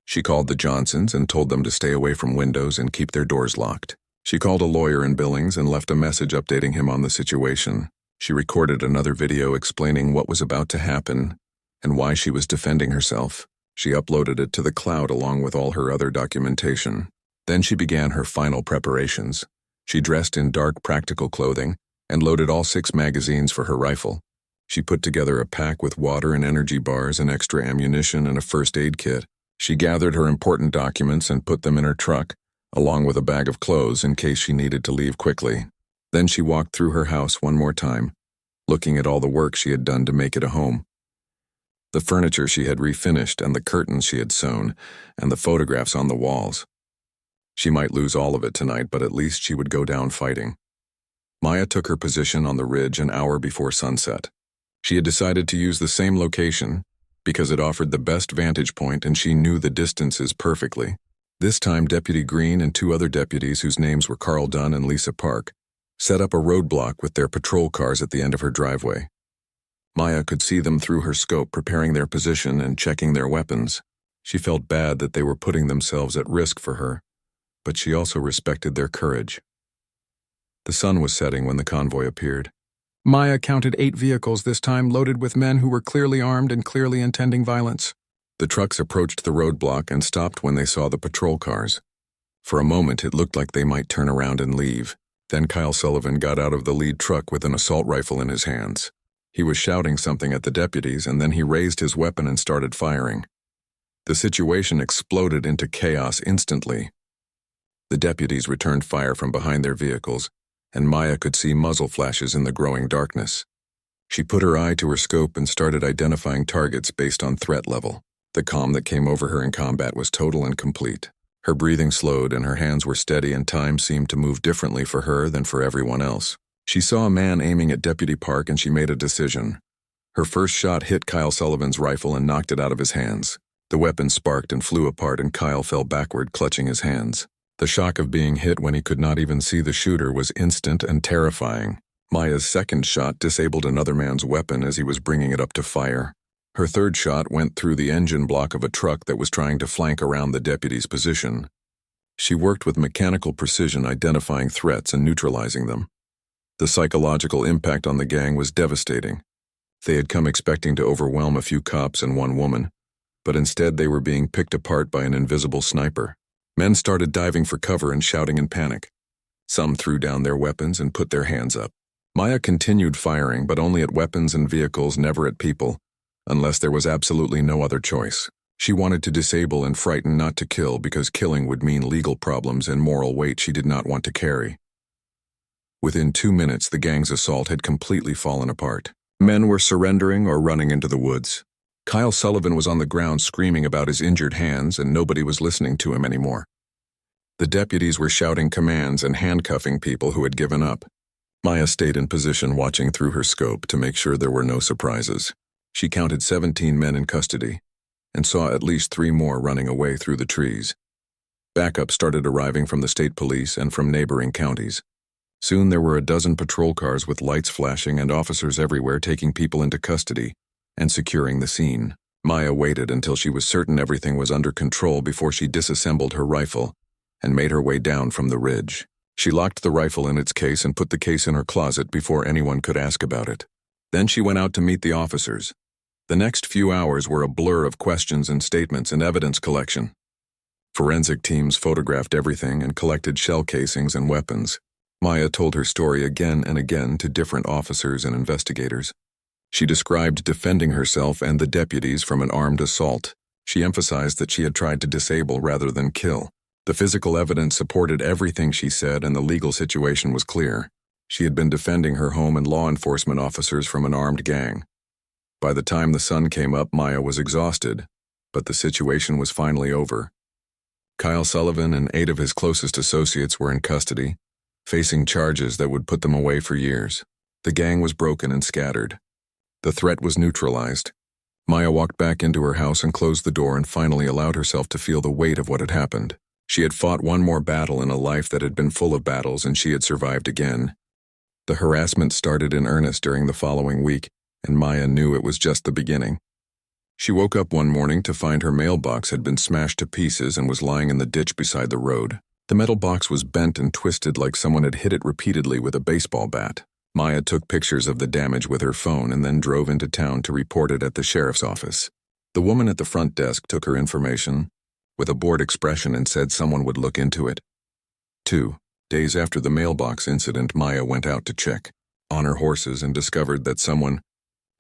She called the Johnsons and told them to stay away from windows and keep their doors locked. She called a lawyer in Billings and left a message updating him on the situation. She recorded another video explaining what was about to happen and why she was defending herself. She uploaded it to the cloud along with all her other documentation. Then she began her final preparations. She dressed in dark practical clothing and loaded all 6 magazines for her rifle. She put together a pack with water and energy bars and extra ammunition and a first aid kit. She gathered her important documents and put them in her truck, along with a bag of clothes in case she needed to leave quickly. Then she walked through her house one more time, looking at all the work she had done to make it a home. The furniture she had refinished and the curtains she had sewn and the photographs on the walls. She might lose all of it tonight, but at least she would go down fighting. Maya took her position on the ridge an hour before sunset. She had decided to use the same location because it offered the best vantage point and she knew the distances perfectly. This time, Deputy Green and 2 other deputies whose names were Carl Dunn and Lisa Park set up a roadblock with their patrol cars at the end of her driveway. Maya could see them through her scope, preparing their position and checking their weapons. She felt bad that they were putting themselves at risk for her, but she also respected their courage. The sun was setting when the convoy appeared. Maya counted 8 vehicles this time, loaded with men who were clearly armed and clearly intending violence. The trucks approached the roadblock and stopped when they saw the patrol cars. For a moment, it looked like they might turn around and leave. Then Kyle Sullivan got out of the lead truck with an assault rifle in his hands. He was shouting something at the deputies, and then he raised his weapon and started firing. The situation exploded into chaos instantly. The deputies returned fire from behind their vehicles, and Maya could see muzzle flashes in the growing darkness. She put her eye to her scope and started identifying targets based on threat level. The calm that came over her in combat was total and complete. Her breathing slowed and her hands were steady, and time seemed to move differently for her than for everyone else. She saw a man aiming at Deputy Park and she made a decision. Her first shot hit Kyle Sullivan's rifle and knocked it out of his hands. The weapon sparked and flew apart and Kyle fell backward, clutching his hands. The shock of being hit when he could not even see the shooter was instant and terrifying. Maya's second shot disabled another man's weapon as he was bringing it up to fire. Her third shot went through the engine block of a truck that was trying to flank around the deputy's position. She worked with mechanical precision, identifying threats and neutralizing them. The psychological impact on the gang was devastating. They had come expecting to overwhelm a few cops and 1 woman, but instead they were being picked apart by an invisible sniper. Men started diving for cover and shouting in panic. Some threw down their weapons and put their hands up. Maya continued firing, but only at weapons and vehicles, never at people, unless there was absolutely no other choice. She wanted to disable and frighten, not to kill, because killing would mean legal problems and moral weight she did not want to carry. Within 2 minutes, the gang's assault had completely fallen apart. Men were surrendering or running into the woods. Kyle Sullivan was on the ground screaming about his injured hands, and nobody was listening to him anymore. The deputies were shouting commands and handcuffing people who had given up. Maya stayed in position, watching through her scope to make sure there were no surprises. She counted 17 men in custody and saw at least 3 more running away through the trees. Backup started arriving from the state police and from neighboring counties. Soon there were a dozen patrol cars with lights flashing and officers everywhere taking people into custody and securing the scene. Maya waited until she was certain everything was under control before she disassembled her rifle and made her way down from the ridge. She locked the rifle in its case and put the case in her closet before anyone could ask about it. Then she went out to meet the officers. The next few hours were a blur of questions and statements and evidence collection. Forensic teams photographed everything and collected shell casings and weapons. Maya told her story again and again to different officers and investigators. She described defending herself and the deputies from an armed assault. She emphasized that she had tried to disable rather than kill. The physical evidence supported everything she said, and the legal situation was clear. She had been defending her home and law enforcement officers from an armed gang. By the time the sun came up, Maya was exhausted, but the situation was finally over. Kyle Sullivan and 8 of his closest associates were in custody, facing charges that would put them away for years. The gang was broken and scattered. The threat was neutralized. Maya walked back into her house and closed the door and finally allowed herself to feel the weight of what had happened. She had fought one more battle in a life that had been full of battles, and she had survived again. The harassment started in earnest during the following week, and Maya knew it was just the beginning. She woke up one morning to find her mailbox had been smashed to pieces and was lying in the ditch beside the road. The metal box was bent and twisted like someone had hit it repeatedly with a baseball bat. Maya took pictures of the damage with her phone and then drove into town to report it at the sheriff's office. The woman at the front desk took her information with a bored expression and said someone would look into it. 2 days after the mailbox incident, Maya went out to check on her horses and discovered that someone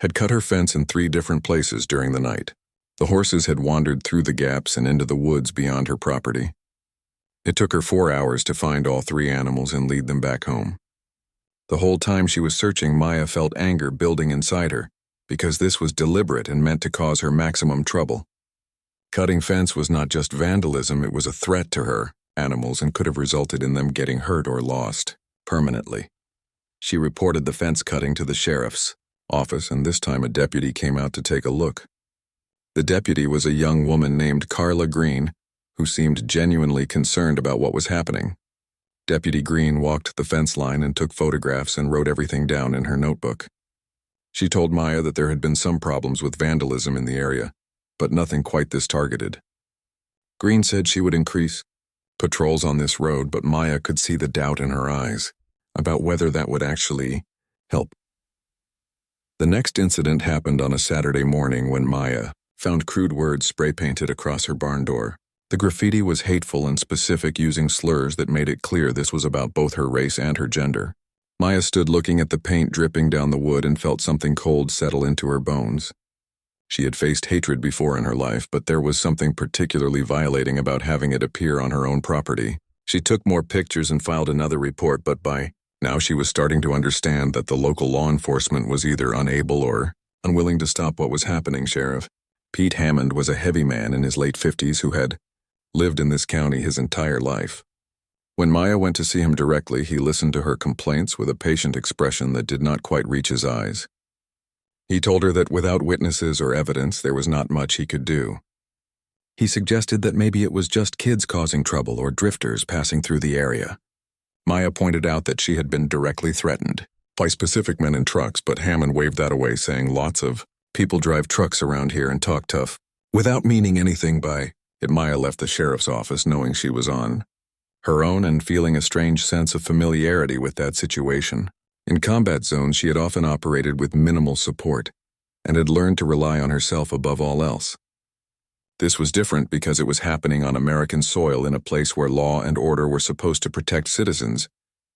had cut her fence in 3 different places during the night. The horses had wandered through the gaps and into the woods beyond her property. It took her 4 hours to find all 3 animals and lead them back home. The whole time she was searching, Maya felt anger building inside her, because this was deliberate and meant to cause her maximum trouble. Cutting fence was not just vandalism, it was a threat to her animals and could have resulted in them getting hurt or lost permanently. She reported the fence cutting to the sheriff's office, and this time a deputy came out to take a look. The deputy was a young woman named Carla Green, who seemed genuinely concerned about what was happening. Deputy Green walked the fence line and took photographs and wrote everything down in her notebook. She told Maya that there had been some problems with vandalism in the area, but nothing quite this targeted. Green said she would increase patrols on this road, but Maya could see the doubt in her eyes about whether that would actually help. The next incident happened on a Saturday morning when Maya found crude words spray-painted across her barn door. The graffiti was hateful and specific, using slurs that made it clear this was about both her race and her gender. Maya stood looking at the paint dripping down the wood and felt something cold settle into her bones. She had faced hatred before in her life, but there was something particularly violating about having it appear on her own property. She took more pictures and filed another report, but by now she was starting to understand that the local law enforcement was either unable or unwilling to stop what was happening. Sheriff Pete Hammond was a heavy man in his late 50s who had lived in this county his entire life. When Maya went to see him directly, he listened to her complaints with a patient expression that did not quite reach his eyes. He told her that without witnesses or evidence, there was not much he could do. He suggested that maybe it was just kids causing trouble or drifters passing through the area. Maya pointed out that she had been directly threatened by specific men in trucks, but Hammond waved that away, saying lots of people drive trucks around here and talk tough, without meaning anything by it. Maya left the sheriff's office knowing she was on her own and feeling a strange sense of familiarity with that situation. In combat zones, she had often operated with minimal support and had learned to rely on herself above all else. This was different because it was happening on American soil in a place where law and order were supposed to protect citizens,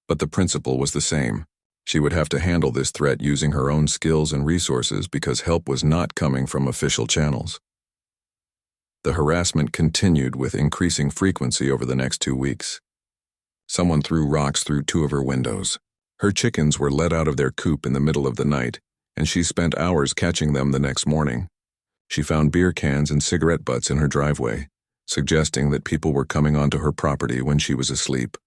but the principle was the same. She would have to handle this threat using her own skills and resources because help was not coming from official channels. The harassment continued with increasing frequency over the next 2 weeks. Someone threw rocks through 2 of her windows. Her chickens were let out of their coop in the middle of the night, and she spent hours catching them the next morning. She found beer cans and cigarette butts in her driveway, suggesting that people were coming onto her property when she was asleep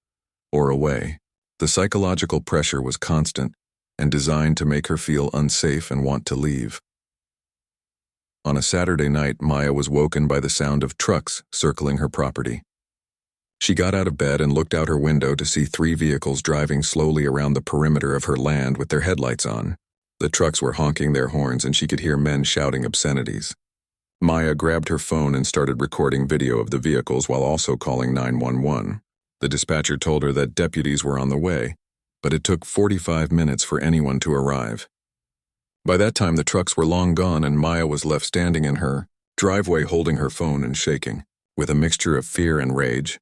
or away. The psychological pressure was constant and designed to make her feel unsafe and want to leave. On a Saturday night, Maya was woken by the sound of trucks circling her property. She got out of bed and looked out her window to see 3 vehicles driving slowly around the perimeter of her land with their headlights on. The trucks were honking their horns and she could hear men shouting obscenities. Maya grabbed her phone and started recording video of the vehicles while also calling 911. The dispatcher told her that deputies were on the way, but it took 45 minutes for anyone to arrive. By that time, the trucks were long gone and Maya was left standing in her driveway holding her phone and shaking, with a mixture of fear and rage.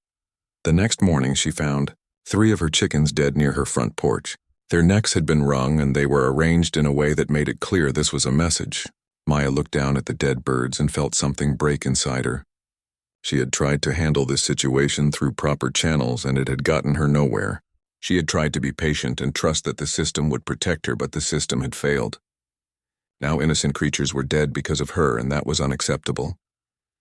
The next morning, she found 3 of her chickens dead near her front porch. Their necks had been wrung and they were arranged in a way that made it clear this was a message. Maya looked down at the dead birds and felt something break inside her. She had tried to handle this situation through proper channels and it had gotten her nowhere. She had tried to be patient and trust that the system would protect her, but the system had failed. Now innocent creatures were dead because of her, and that was unacceptable.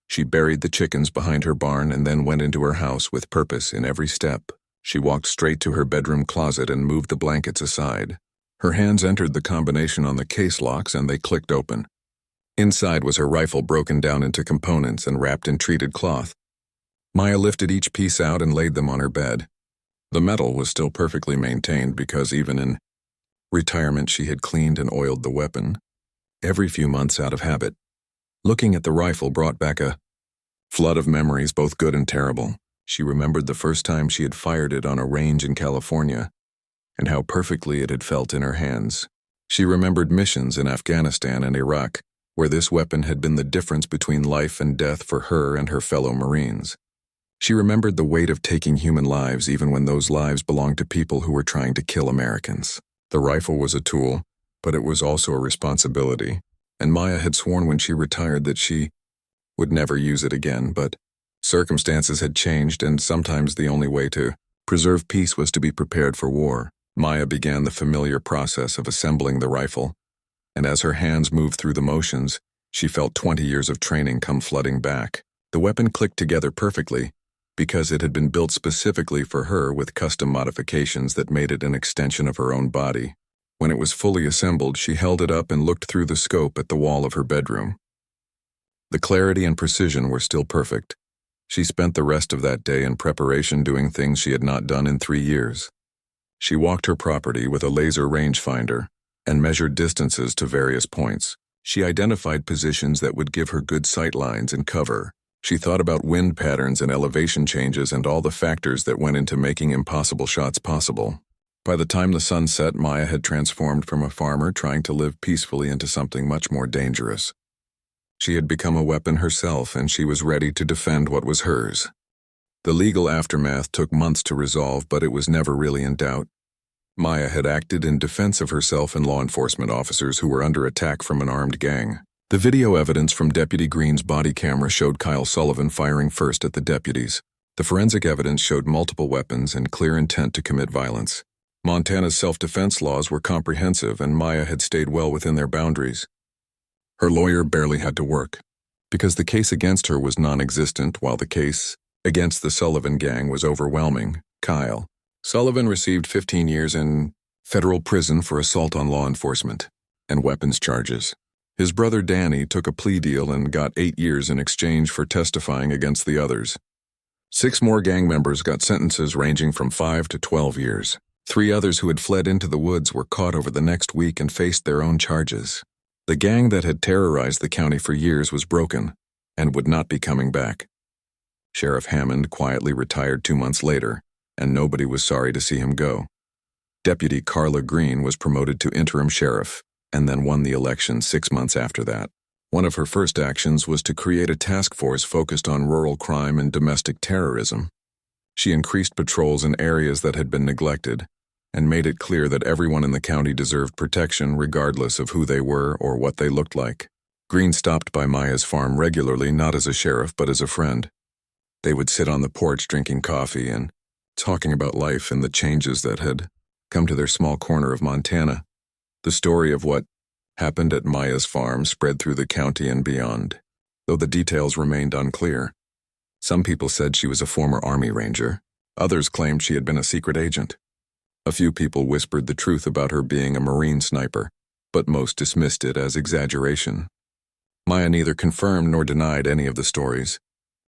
She buried the chickens behind her barn and then went into her house with purpose in every step. She walked straight to her bedroom closet and moved the blankets aside. Her hands entered the combination on the case locks and they clicked open. Inside was her rifle broken down into components and wrapped in treated cloth. Maya lifted each piece out and laid them on her bed. The metal was still perfectly maintained because even in retirement she had cleaned and oiled the weapon every few months out of habit. Looking at the rifle brought back a flood of memories, both good and terrible. She remembered the first time she had fired it on a range in California, and how perfectly it had felt in her hands. She remembered missions in Afghanistan and Iraq, where this weapon had been the difference between life and death for her and her fellow Marines. She remembered the weight of taking human lives even when those lives belonged to people who were trying to kill Americans. The rifle was a tool, but it was also a responsibility, and Maya had sworn when she retired that she would never use it again, but circumstances had changed, and sometimes the only way to preserve peace was to be prepared for war. Maya began the familiar process of assembling the rifle, and as her hands moved through the motions, she felt 20 years of training come flooding back. The weapon clicked together perfectly because it had been built specifically for her with custom modifications that made it an extension of her own body. When it was fully assembled, she held it up and looked through the scope at the wall of her bedroom. The clarity and precision were still perfect. She spent the rest of that day in preparation doing things she had not done in 3 years. She walked her property with a laser rangefinder and measured distances to various points. She identified positions that would give her good sight lines and cover. She thought about wind patterns and elevation changes and all the factors that went into making impossible shots possible. By the time the sun set, Maya had transformed from a farmer trying to live peacefully into something much more dangerous. She had become a weapon herself, and she was ready to defend what was hers. The legal aftermath took months to resolve, but it was never really in doubt. Maya had acted in defense of herself and law enforcement officers who were under attack from an armed gang. The video evidence from Deputy Green's body camera showed Kyle Sullivan firing first at the deputies. The forensic evidence showed multiple weapons and clear intent to commit violence. Montana's self-defense laws were comprehensive, and Maya had stayed well within their boundaries. Her lawyer barely had to work, because the case against her was non-existent, while the case against the Sullivan gang was overwhelming. Kyle Sullivan received 15 years in federal prison for assault on law enforcement and weapons charges. His brother Danny took a plea deal and got 8 years in exchange for testifying against the others. 6 more gang members got sentences ranging from 5 to 12 years. 3 others who had fled into the woods were caught over the next week and faced their own charges. The gang that had terrorized the county for years was broken and would not be coming back. Sheriff Hammond quietly retired 2 months later, and nobody was sorry to see him go. Deputy Carla Green was promoted to interim sheriff and then won the election 6 months after that. One of her first actions was to create a task force focused on rural crime and domestic terrorism. She increased patrols in areas that had been neglected and made it clear that everyone in the county deserved protection regardless of who they were or what they looked like. Green stopped by Maya's farm regularly, not as a sheriff but as a friend. They would sit on the porch drinking coffee and talking about life and the changes that had come to their small corner of Montana. The story of what happened at Maya's farm spread through the county and beyond, though the details remained unclear. Some people said she was a former Army Ranger. Others claimed she had been a secret agent. A few people whispered the truth about her being a Marine sniper, but most dismissed it as exaggeration. Maya neither confirmed nor denied any of the stories.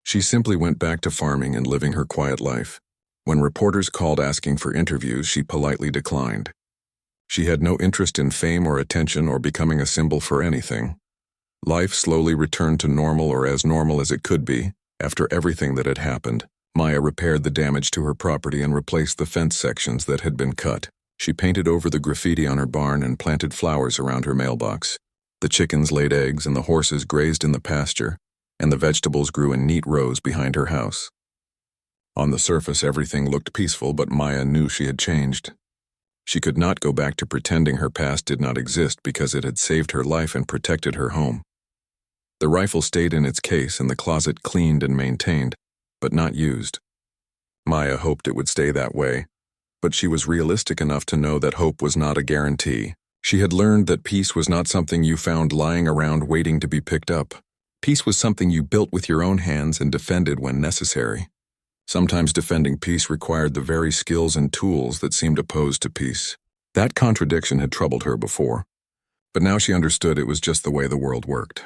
She simply went back to farming and living her quiet life. When reporters called asking for interviews, she politely declined. She had no interest in fame or attention or becoming a symbol for anything. Life slowly returned to normal, or as normal as it could be. After everything that had happened, Maya repaired the damage to her property and replaced the fence sections that had been cut. She painted over the graffiti on her barn and planted flowers around her mailbox. The chickens laid eggs and the horses grazed in the pasture, and the vegetables grew in neat rows behind her house. On the surface, everything looked peaceful, but Maya knew she had changed. She could not go back to pretending her past did not exist because it had saved her life and protected her home. The rifle stayed in its case and the closet cleaned and maintained, but not used. Maya hoped it would stay that way, but she was realistic enough to know that hope was not a guarantee. She had learned that peace was not something you found lying around waiting to be picked up. Peace was something you built with your own hands and defended when necessary. Sometimes defending peace required the very skills and tools that seemed opposed to peace. That contradiction had troubled her before, but now she understood it was just the way the world worked.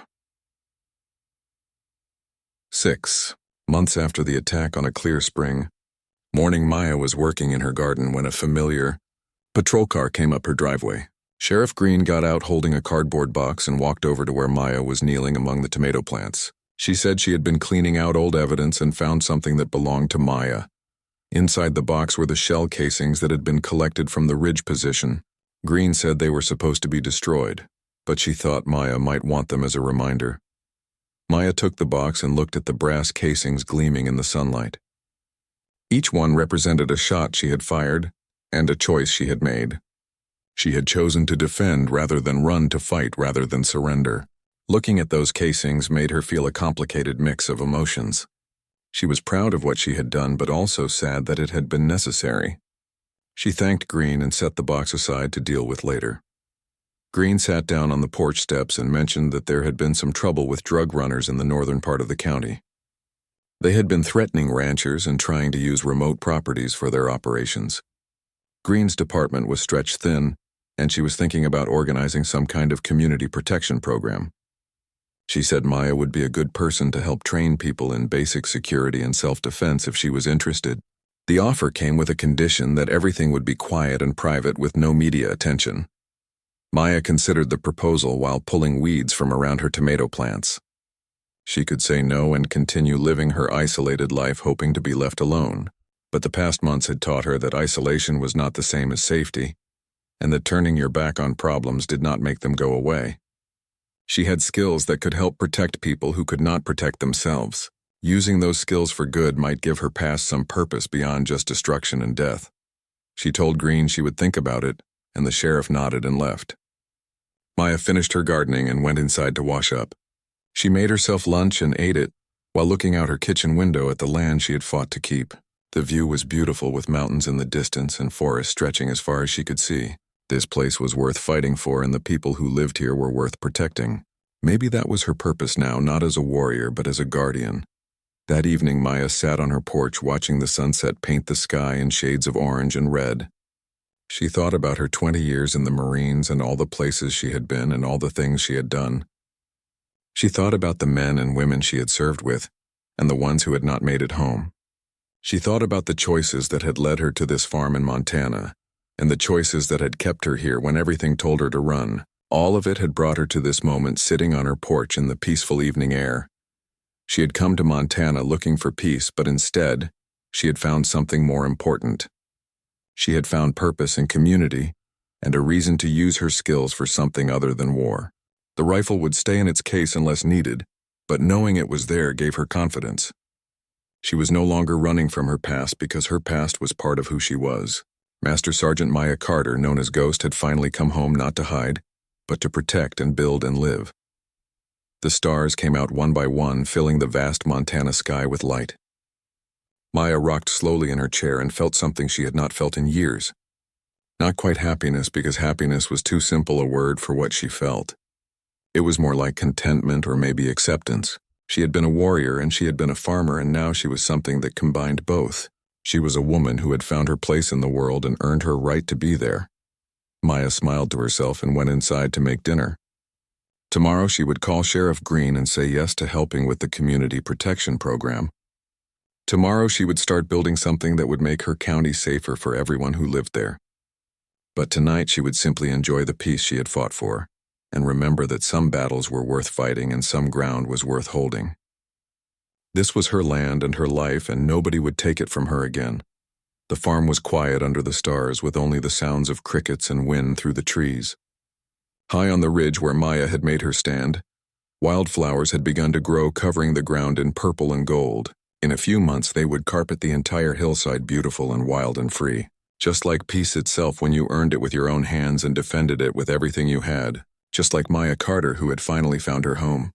6 months after the attack on a clear spring morning, Maya was working in her garden when a familiar patrol car came up her driveway. Sheriff Green got out holding a cardboard box and walked over to where Maya was kneeling among the tomato plants. She said she had been cleaning out old evidence and found something that belonged to Maya. Inside the box were the shell casings that had been collected from the ridge position. Green said they were supposed to be destroyed, but she thought Maya might want them as a reminder. Maya took the box and looked at the brass casings gleaming in the sunlight. Each one represented a shot she had fired and a choice she had made. She had chosen to defend rather than run, to fight rather than surrender. Looking at those casings made her feel a complicated mix of emotions. She was proud of what she had done, but also sad that it had been necessary. She thanked Green and set the box aside to deal with later. Green sat down on the porch steps and mentioned that there had been some trouble with drug runners in the northern part of the county. They had been threatening ranchers and trying to use remote properties for their operations. Green's department was stretched thin, and she was thinking about organizing some kind of community protection program. She said Maya would be a good person to help train people in basic security and self-defense if she was interested. The offer came with a condition that everything would be quiet and private with no media attention. Maya considered the proposal while pulling weeds from around her tomato plants. She could say no and continue living her isolated life, hoping to be left alone. But the past months had taught her that isolation was not the same as safety, and that turning your back on problems did not make them go away. She had skills that could help protect people who could not protect themselves. Using those skills for good might give her past some purpose beyond just destruction and death. She told Green she would think about it, and the sheriff nodded and left. Maya finished her gardening and went inside to wash up. She made herself lunch and ate it, while looking out her kitchen window at the land she had fought to keep. The view was beautiful, with mountains in the distance and forests stretching as far as she could see. This place was worth fighting for, and the people who lived here were worth protecting. Maybe that was her purpose now, not as a warrior, but as a guardian. That evening, Maya sat on her porch watching the sunset paint the sky in shades of orange and red. She thought about her 20 years in the Marines and all the places she had been and all the things she had done. She thought about the men and women she had served with, and the ones who had not made it home. She thought about the choices that had led her to this farm in Montana, and the choices that had kept her here when everything told her to run. All of it had brought her to this moment, sitting on her porch in the peaceful evening air. She had come to Montana looking for peace, but instead, she had found something more important. She had found purpose in community, and a reason to use her skills for something other than war. The rifle would stay in its case unless needed, but knowing it was there gave her confidence. She was no longer running from her past, because her past was part of who she was. Master Sergeant Maya Carter, known as Ghost, had finally come home not to hide, but to protect and build and live. The stars came out one by one, filling the vast Montana sky with light. Maya rocked slowly in her chair and felt something she had not felt in years. Not quite happiness, because happiness was too simple a word for what she felt. It was more like contentment, or maybe acceptance. She had been a warrior and she had been a farmer, and now she was something that combined both. She was a woman who had found her place in the world and earned her right to be there. Maya smiled to herself and went inside to make dinner. Tomorrow she would call Sheriff Green and say yes to helping with the community protection program. Tomorrow she would start building something that would make her county safer for everyone who lived there. But tonight she would simply enjoy the peace she had fought for, and remember that some battles were worth fighting and some ground was worth holding. This was her land and her life, and nobody would take it from her again. The farm was quiet under the stars, with only the sounds of crickets and wind through the trees. High on the ridge where Maya had made her stand, wildflowers had begun to grow, covering the ground in purple and gold. In a few months they would carpet the entire hillside, beautiful and wild and free. Just like peace itself when you earned it with your own hands and defended it with everything you had. Just like Maya Carter, who had finally found her home.